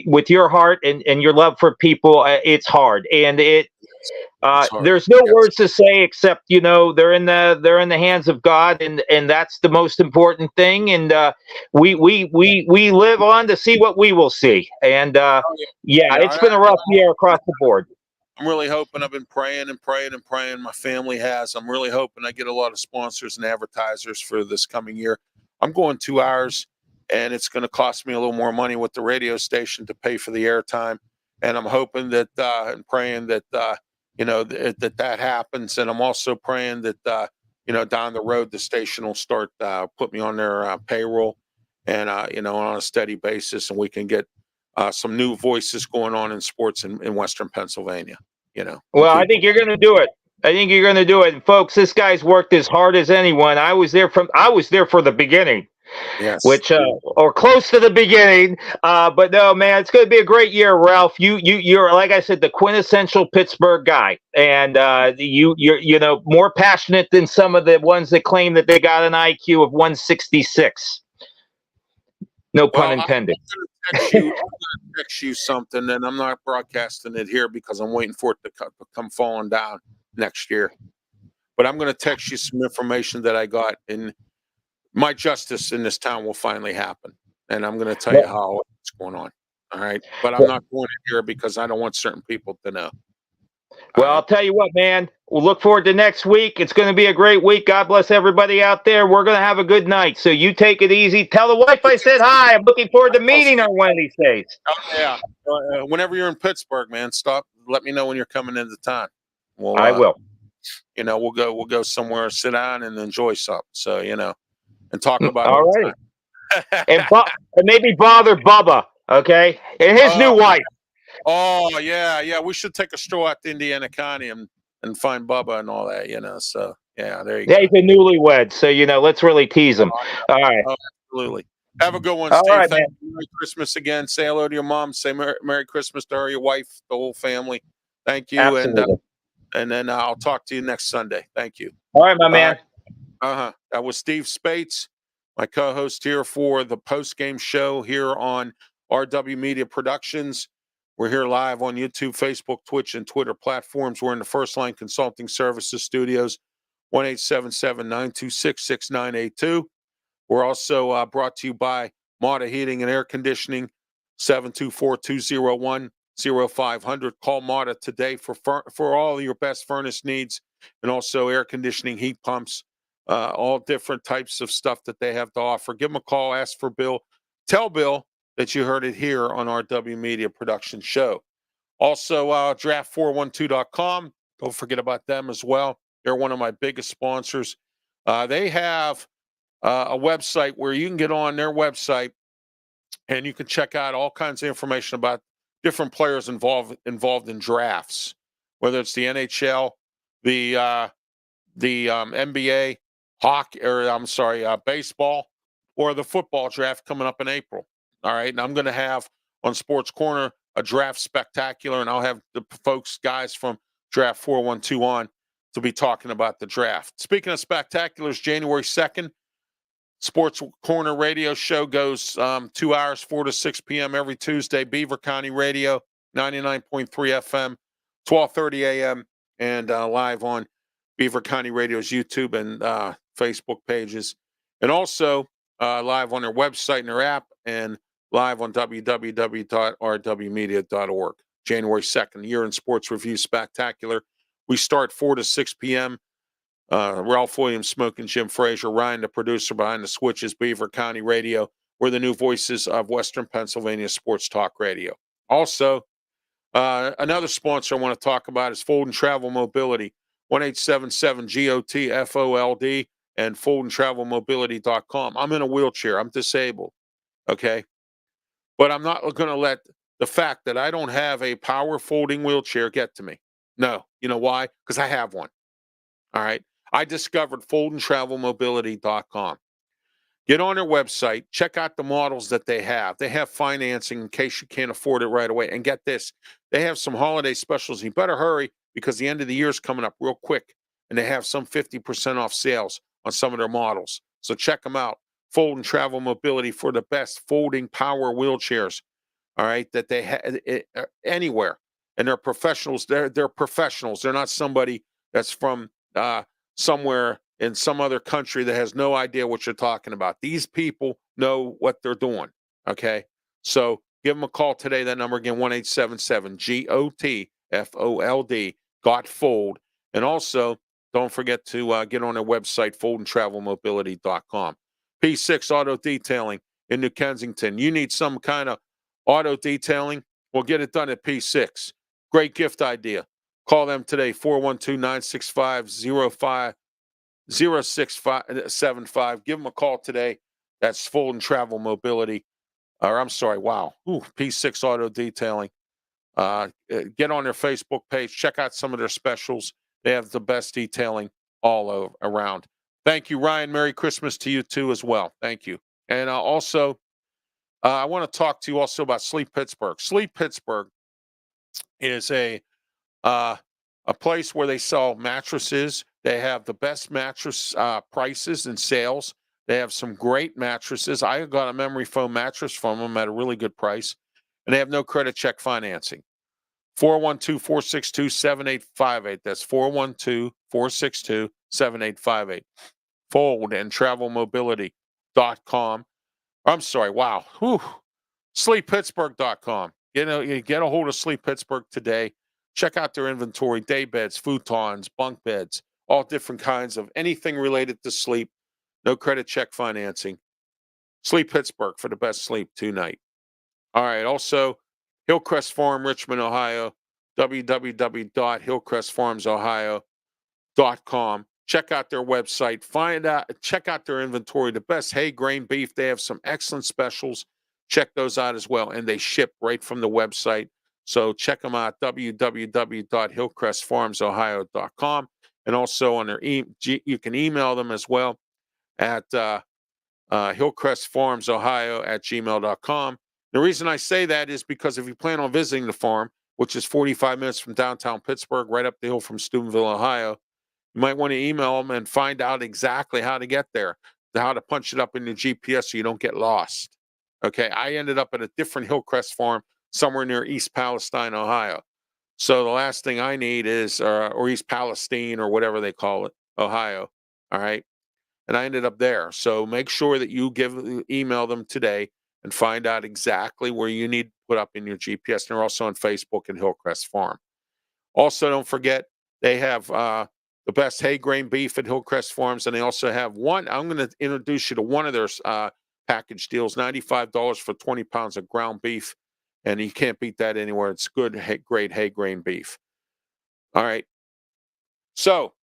With your heart and your love for people, it's hard, and there's no words to say except they're in the hands of God, and that's the most important thing. And we live on to see what we will see, and it's been a rough year across the board. I'm really hoping. I've been praying and praying and praying. My family has. I'm really hoping I get a lot of sponsors and advertisers for this coming year. I'm going 2 hours. And it's going to cost me a little more money with the radio station to pay for the airtime. And I'm hoping that and praying that that happens. And I'm also praying that down the road the station will start put me on their payroll. and on a steady basis, and we can get some new voices going on in sports in Western Pennsylvania. Well, I think you're going to do it. I think you're going to do it, and folks. This guy's worked as hard as anyone. I was there for the beginning. Yes. Which or close to the beginning, but no, man, it's going to be a great year, Ralph. You're, like I said, the quintessential Pittsburgh guy, and you're more passionate than some of the ones that claim that they got an IQ of 166. No pun intended. I'm going to text you something, and I'm not broadcasting it here because I'm waiting for it to come falling down next year. But I'm going to text you some information that I got, and my justice in this town will finally happen. And I'm going to tell you how it's going on. All right. But I'm not going to here because I don't want certain people to know. Well, I'll tell you what, man. We'll look forward to next week. It's going to be a great week. God bless everybody out there. We're going to have a good night. So you take it easy. Tell the wife I said hi. I'm looking forward to meeting her one of these days. Oh, yeah. Whenever you're in Pittsburgh, man, stop. Let me know when you're coming into town. Well, I will. We'll go somewhere, sit down and enjoy something. So, and talk about all right. and maybe bother Bubba, okay? And his new wife. Oh, yeah. We should take a stroll out to Indiana County and find Bubba and all that, So, yeah, there you go. He's a newlywed, so, let's really tease him. All right. Oh, absolutely. Have a good one, all Steve. Right, Thank you. Merry Christmas again. Say hello to your mom. Say Merry Christmas to her, your wife, the whole family. Thank you. Absolutely. And then I'll talk to you next Sunday. Thank you. All right, my man. That was Steve Spates, my co-host here for the post-game show here on RW Media Productions. We're here live on YouTube, Facebook, Twitch, and Twitter platforms. We're in the First Line Consulting Services Studios, 1-877-926-6982. We're also brought to you by Mata Heating and Air Conditioning, 724-201-0500. Call Mata today for all your best furnace needs and also air conditioning, heat pumps, all different types of stuff that they have to offer. Give them a call, ask for Bill. Tell Bill that you heard it here on our W Media Production Show. Also, draft412.com. Don't forget about them as well. They're one of my biggest sponsors. They have a website where you can get on their website and you can check out all kinds of information about different players involved in drafts, whether it's the NHL, the NBA, baseball, or the football draft coming up in April. All right, and I'm going to have on Sports Corner a draft spectacular, and I'll have the guys from Draft 412 on to be talking about the draft. Speaking of spectaculars, January 2nd, Sports Corner radio show goes 2 hours, 4 to 6 p.m. every Tuesday. Beaver County Radio, 99.3 FM, 12:30 a.m., and live on Beaver County Radio's YouTube and Facebook pages. And also live on their website and their app, and live on www.rwmedia.org. January 2nd, Year in Sports Review Spectacular. We start 4 to 6 p.m. Ralph Williams, Smoking Jim Frazier, Ryan, the producer behind the switches, Beaver County Radio. We're the new voices of Western Pennsylvania Sports Talk Radio. Also, another sponsor I want to talk about is Fold and Travel Mobility, 1-877-GOT-FOLD, and foldandtravelmobility.com. I'm in a wheelchair. I'm disabled, okay? But I'm not going to let the fact that I don't have a power folding wheelchair get to me. No. You know why? Because I have one. All right. I discovered foldandtravelmobility.com. Get on their website, check out the models that they have. They have financing in case you can't afford it right away. And get this, they have some holiday specials. You better hurry because the end of the year is coming up real quick. And they have some 50% off sales on some of their models. So check them out. Fold and Travel Mobility for the best folding power wheelchairs. All right, that they have anywhere. And they're professionals. They're professionals. They're not somebody that's from somewhere in some other country that has no idea what you're talking about. These people know what they're doing, okay? So give them a call today. That number again, 1-877-GOT-FOLD, GOT-FOLD. And also, don't forget to get on their website, foldandtravelmobility.com. P6 Auto Detailing in New Kensington. You need some kind of auto detailing? Well, get it done at P6. Great gift idea. Call them today, 412-965-0675. Give them a call today. That's Fulton Travel Mobility. Or I'm sorry, wow. Ooh, P6 Auto Detailing. Get on their Facebook page. Check out some of their specials. They have the best detailing all around. Thank you, Ryan. Merry Christmas to you too as well. Thank you. And also, I want to talk to you also about Sleep Pittsburgh. Sleep Pittsburgh is uh, a place where they sell mattresses. They have the best mattress prices and sales. They have some great mattresses. I got a memory foam mattress from them at a really good price, and they have no credit check financing. 412-462-7858. That's 412-462-7858. Fold and travelmobility.com. I'm sorry. Wow. Whew. SleepPittsburgh.com. You get a hold of Sleep Pittsburgh today. Check out their inventory: day beds, futons, bunk beds, all different kinds of anything related to sleep. No credit check financing. Sleep Pittsburgh for the best sleep tonight. All right. Also, Hillcrest Farm, Richmond, Ohio. www.hillcrestfarmsohio.com. Check out their website. Check out their inventory. The best hay grain beef. They have some excellent specials. Check those out as well. And they ship right from the website. So check them out, www.hillcrestfarmsohio.com. And also on their you can email them as well at hillcrestfarmsohio@gmail.com. The reason I say that is because if you plan on visiting the farm, which is 45 minutes from downtown Pittsburgh, right up the hill from Steubenville, Ohio, you might want to email them and find out exactly how to get there, how to punch it up in your GPS so you don't get lost. Okay, I ended up at a different Hillcrest farm somewhere near East Palestine, Ohio. So the last thing I need is, or East Palestine or whatever they call it, Ohio. All right. And I ended up there. So make sure that you email them today and find out exactly where you need to put up in your GPS. And they're also on Facebook and Hillcrest Farm. Also, don't forget, they have the best hay grain beef at Hillcrest Farms. And they also have one, I'm going to introduce you to one of their package deals, $95 for 20 pounds of ground beef. And you can't beat that anywhere. It's good, great hay grain beef. All right. So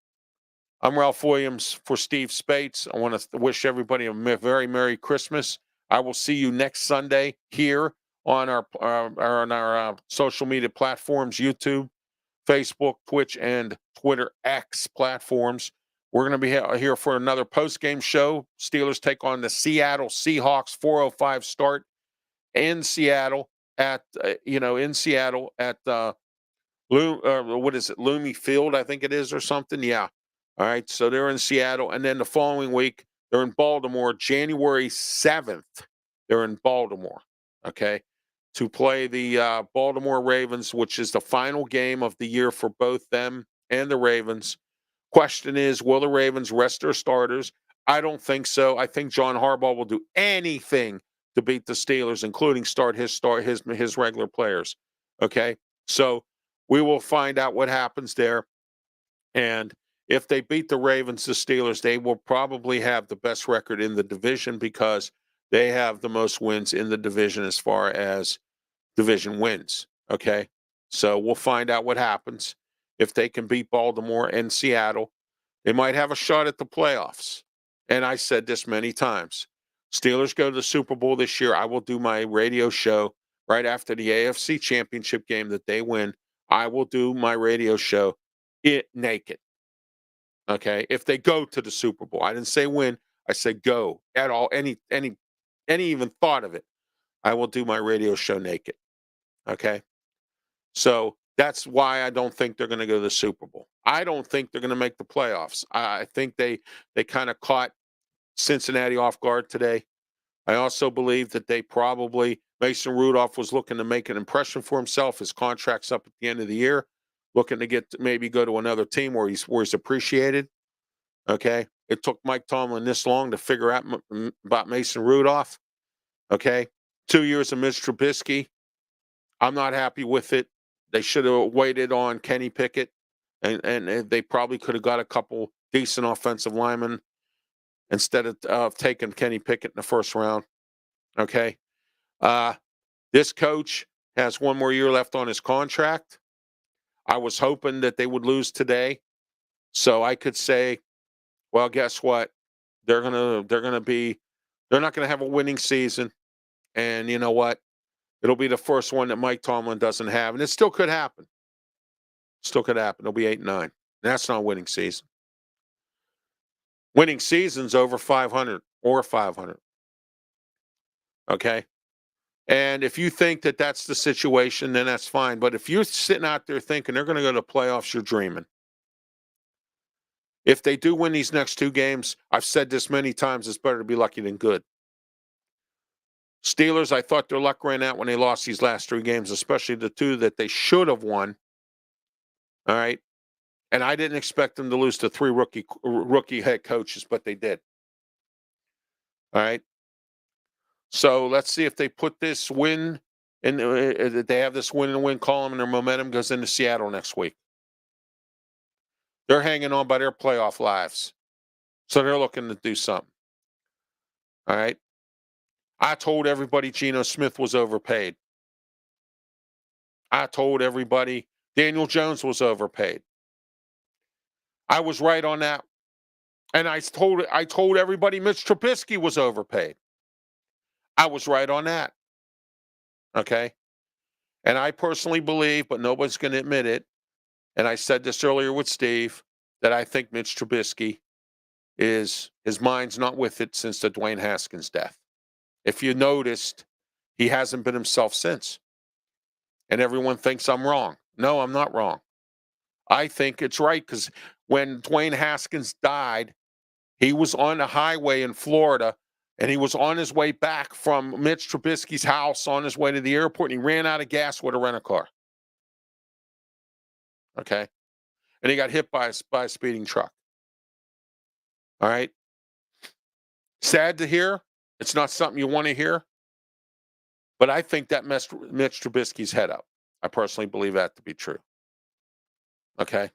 I'm Ralph Williams for Steve Spates. I want to wish everybody a very Merry Christmas. I will see you next Sunday here on our social media platforms: YouTube, Facebook, Twitch, and Twitter X platforms. We're going to be here for another post-game show. Steelers take on the Seattle Seahawks. 4:05 start in Seattle at what is it, Loomy Field, I think it is, or something. Yeah. All right. So they're in Seattle. And then the following week, they're in Baltimore. January 7th, they're in Baltimore. Okay. To play the Baltimore Ravens, which is the final game of the year for both them and the Ravens. Question is, will the Ravens rest their starters? I don't think so. I think John Harbaugh will do anything to beat the Steelers, including start his regular players. Okay. So we will find out what happens there. And if they beat the Ravens, the Steelers, they will probably have the best record in the division because they have the most wins in the division as far as division wins. Okay. So we'll find out what happens. If they can beat Baltimore and Seattle, they might have a shot at the playoffs. And I said this many times. Steelers go to the Super Bowl this year. I will do my radio show right after the AFC Championship game that they win. I will do my radio show naked. Okay. If they go to the Super Bowl, I didn't say win. I said go at all. Any even thought of it. I will do my radio show naked. Okay. So that's why I don't think they're going to go to the Super Bowl. I don't think they're going to make the playoffs. I think they kind of caught Cincinnati off guard today. I also believe that Mason Rudolph was looking to make an impression for himself. His contract's up at the end of the year, looking to maybe go to another team where he's appreciated. Okay. It took Mike Tomlin this long to figure out about Mason Rudolph. Okay. 2 years of Mitch Trubisky. I'm not happy with it. They should have waited on Kenny Pickett, and they probably could have got a couple decent offensive linemen instead of taking Kenny Pickett in the first round. Okay. This coach has one more year left on his contract. I was hoping that they would lose today, so I could say, well, guess what? They're gonna They're not going to have a winning season. And you know what? It'll be the first one that Mike Tomlin doesn't have. And it still could happen. Still could happen. It'll be 8-9. That's not a winning season. Winning season's over 500 or 500. Okay? And if you think that that's the situation, then that's fine. But if you're sitting out there thinking they're going to go to the playoffs, you're dreaming. If they do win these next 2 games, I've said this many times, it's better to be lucky than good. Steelers, I thought their luck ran out when they lost these last 3 games, especially the 2 that they should have won. All right? And I didn't expect them to lose to 3 rookie head coaches, but they did. All right? So let's see if they put this win in. They have this win and win column, and their momentum goes into Seattle next week. They're hanging on by their playoff lives, so they're looking to do something. All right. I told everybody Geno Smith was overpaid. I told everybody Daniel Jones was overpaid. I was right on that, and I told everybody Mitch Trubisky was overpaid. I was right on that. Okay. And I personally believe, but nobody's going to admit it, and I said this earlier with Steve, that I think Mitch Trubisky his mind's not with it since the Dwayne Haskins death. If you noticed, he hasn't been himself since. And everyone thinks I'm wrong. No, I'm not wrong. I think it's right because when Dwayne Haskins died, he was on a highway in Florida, and he was on his way back from Mitch Trubisky's house on his way to the airport, and he ran out of gas with a rent-a-car. Okay? And he got hit by a speeding truck. All right? Sad to hear. It's not something you want to hear. But I think that messed Mitch Trubisky's head up. I personally believe that to be true. Okay?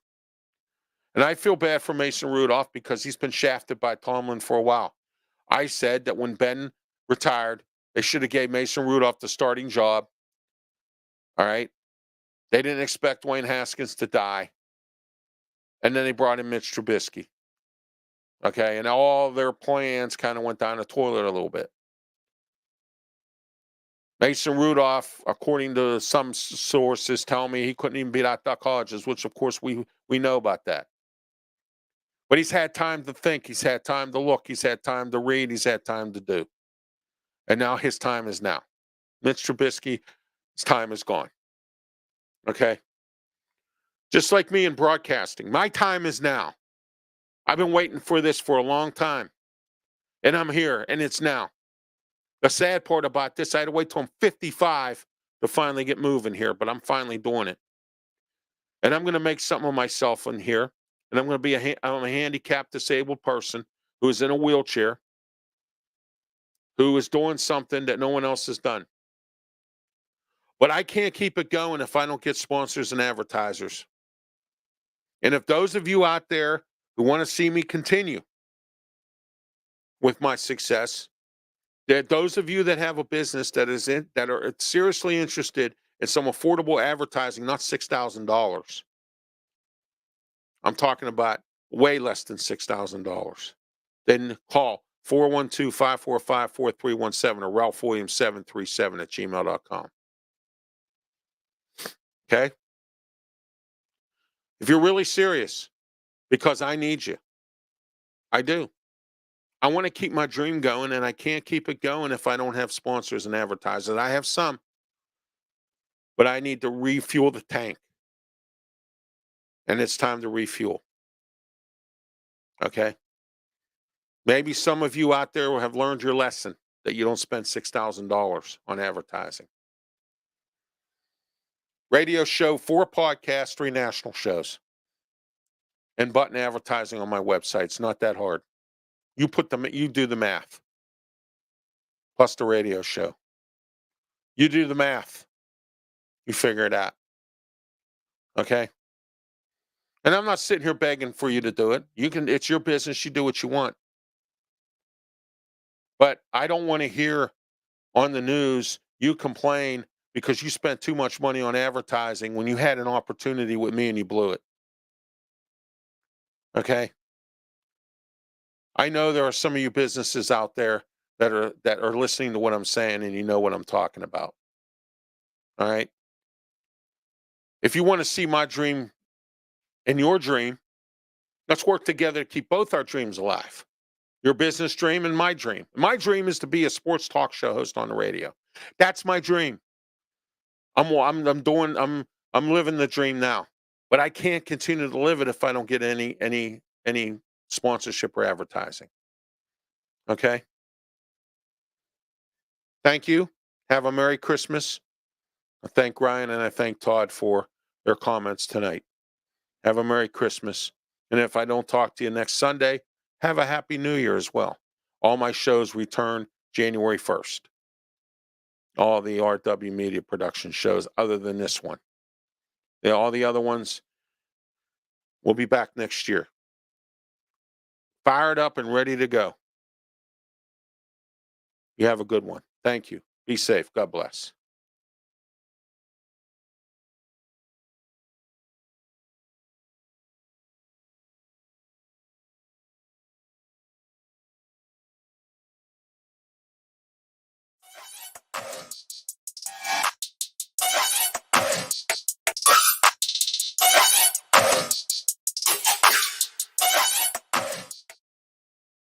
And I feel bad for Mason Rudolph because he's been shafted by Tomlin for a while. I said that when Ben retired, they should have gave Mason Rudolph the starting job. All right? They didn't expect Dwayne Haskins to die. And then they brought in Mitch Trubisky. Okay? And all their plans kind of went down the toilet a little bit. Mason Rudolph, according to some sources, tell me he couldn't even beat out Duck Hodges, which, of course, we know about that. But he's had time to think. He's had time to look. He's had time to read. He's had time to do. And now his time is now. Mitch Trubisky, his time is gone. Okay? Just like me in broadcasting. My time is now. I've been waiting for this for a long time. And I'm here, and it's now. The sad part about this, I had to wait till I'm 55 to finally get moving here, but I'm finally doing it. And I'm going to make something of myself in here. And I'm going to be I'm a handicapped disabled person who is in a wheelchair, who is doing something that no one else has done. But I can't keep it going if I don't get sponsors and advertisers. And if those of you out there who want to see me continue with my success, that those of you that have a business that are seriously interested in some affordable advertising, not $6,000. I'm talking about way less than $6,000. Then call 412-545-4317 or ralphwilliams737@gmail.com. Okay? If you're really serious, because I need you. I do. I want to keep my dream going, and I can't keep it going if I don't have sponsors and advertisers. I have some, but I need to refuel the tank. And it's time to refuel. Okay? Maybe some of you out there have learned your lesson that you don't spend $6,000 on advertising. Radio show, 4 podcasts, 3 national shows. And button advertising on my website. It's not that hard. You do the math. Plus the radio show. You do the math. You figure it out. Okay? And I'm not sitting here begging for you to do it. It's your business. You do what you want. But I don't want to hear on the news you complain because you spent too much money on advertising when you had an opportunity with me and you blew it. Okay? I know there are some of you businesses out there that are listening to what I'm saying, and you know what I'm talking about. All right. If you want to see my dream and your dream, let's work together to keep both our dreams alive. Your business dream and my dream. My dream is to be a sports talk show host on the radio. That's my dream. I'm living the dream now. But I can't continue to live it if I don't get any sponsorship or advertising. Okay? Thank you. Have a Merry Christmas. I thank Ryan and I thank Todd for their comments tonight. Have a Merry Christmas. And if I don't talk to you next Sunday, have a Happy New Year as well. All my shows return January 1st. All the RW Media Production shows other than this one. Yeah, all the other ones will be back next year. Fired up and ready to go. You have a good one. Thank you. Be safe. God bless.